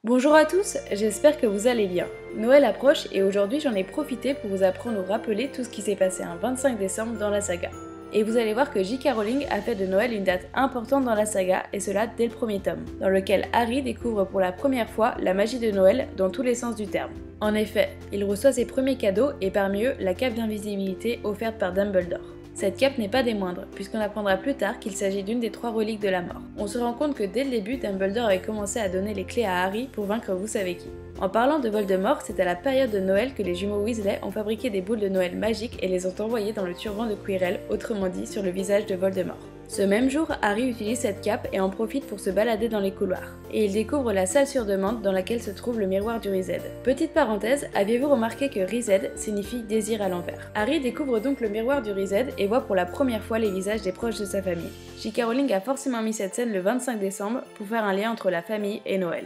Bonjour à tous, j'espère que vous allez bien. Noël approche et aujourd'hui j'en ai profité pour vous apprendre ou rappeler tout ce qui s'est passé un 25 décembre dans la saga. Et vous allez voir que J.K. Rowling a fait de Noël une date importante dans la saga, et cela dès le premier tome, dans lequel Harry découvre pour la première fois la magie de Noël dans tous les sens du terme. En effet, il reçoit ses premiers cadeaux et parmi eux la cape d'invisibilité offerte par Dumbledore. Cette cape n'est pas des moindres, puisqu'on apprendra plus tard qu'il s'agit d'une des 3 reliques de la mort. On se rend compte que dès le début, Dumbledore avait commencé à donner les clés à Harry pour vaincre vous savez qui. En parlant de Voldemort, c'est à la période de Noël que les jumeaux Weasley ont fabriqué des boules de Noël magiques et les ont envoyées dans le turban de Quirrell, autrement dit sur le visage de Voldemort. Ce même jour, Harry utilise cette cape et en profite pour se balader dans les couloirs. Et il découvre la salle sur demande dans laquelle se trouve le miroir du Riséd. Petite parenthèse, aviez-vous remarqué que Riséd signifie désir à l'envers? Harry découvre donc le miroir du Riséd et voit pour la première fois les visages des proches de sa famille. J.K. Rowling a forcément mis cette scène le 25 décembre pour faire un lien entre la famille et Noël.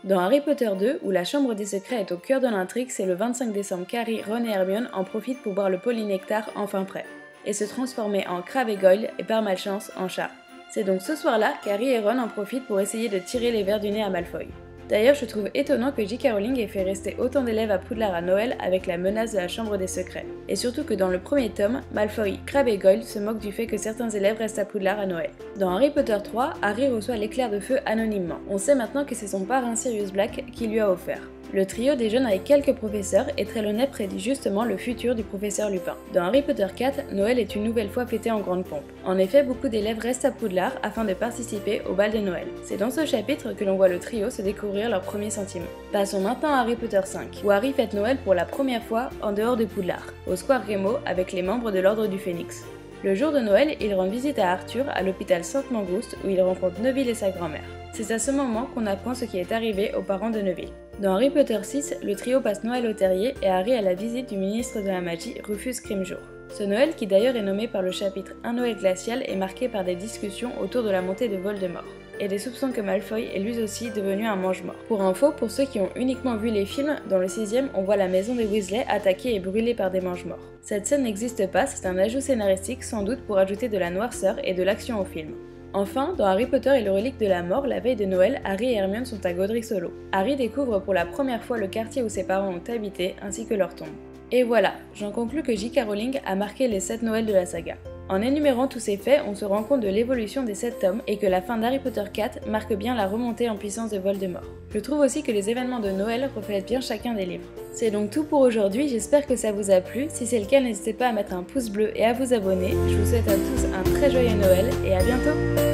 Dans Harry Potter 2, où la chambre des secrets est au cœur de l'intrigue, c'est le 25 décembre qu'Harry, Ron et Hermione en profitent pour boire le polynectar enfin prêt, et se transformer en Crabbe et Goyle et par malchance en chat. C'est donc ce soir-là qu'Harry et Ron en profitent pour essayer de tirer les vers du nez à Malfoy. D'ailleurs, je trouve étonnant que J.K. Rowling ait fait rester autant d'élèves à Poudlard à Noël avec la menace de la chambre des secrets. Et surtout que dans le premier tome, Malfoy, Crabbe et Goyle se moquent du fait que certains élèves restent à Poudlard à Noël. Dans Harry Potter 3, Harry reçoit l'éclair de feu anonymement. On sait maintenant que c'est son parrain Sirius Black qui lui a offert. Le trio déjeune avec quelques professeurs et Trelawney prédit justement le futur du professeur Lupin. Dans Harry Potter 4, Noël est une nouvelle fois fêté en grande pompe. En effet, beaucoup d'élèves restent à Poudlard afin de participer au bal de Noël. C'est dans ce chapitre que l'on voit le trio se découvrir leurs premiers sentiments. Passons maintenant à Harry Potter 5, où Harry fête Noël pour la première fois en dehors de Poudlard, au Square Grémo avec les membres de l'Ordre du Phénix. Le jour de Noël, il rend visite à Arthur à l'hôpital Sainte-Mangouste où il rencontre Neville et sa grand-mère. C'est à ce moment qu'on apprend ce qui est arrivé aux parents de Neville. Dans Harry Potter 6, le trio passe Noël au terrier et Harry a la visite du ministre de la Magie, Rufus Grimjour. Ce Noël, qui d'ailleurs est nommé par le chapitre Un Noël glacial, est marqué par des discussions autour de la montée de Voldemort, et des soupçons que Malfoy est lui aussi devenu un mange-mort. Pour info, pour ceux qui ont uniquement vu les films, dans le 6ème, on voit la maison des Weasley attaquée et brûlée par des mange-morts. Cette scène n'existe pas, c'est un ajout scénaristique sans doute pour ajouter de la noirceur et de l'action au film. Enfin, dans Harry Potter et le relique de la mort, la veille de Noël, Harry et Hermione sont à Godric Hollow. Harry découvre pour la première fois le quartier où ses parents ont habité, ainsi que leur tombe. Et voilà, j'en conclus que J.K. Rowling a marqué les 7 Noëls de la saga. En énumérant tous ces faits, on se rend compte de l'évolution des 7 tomes et que la fin d'Harry Potter 4 marque bien la remontée en puissance de Voldemort. Je trouve aussi que les événements de Noël reflètent bien chacun des livres. C'est donc tout pour aujourd'hui, j'espère que ça vous a plu. Si c'est le cas, n'hésitez pas à mettre un pouce bleu et à vous abonner. Je vous souhaite à tous un très joyeux Noël et à bientôt!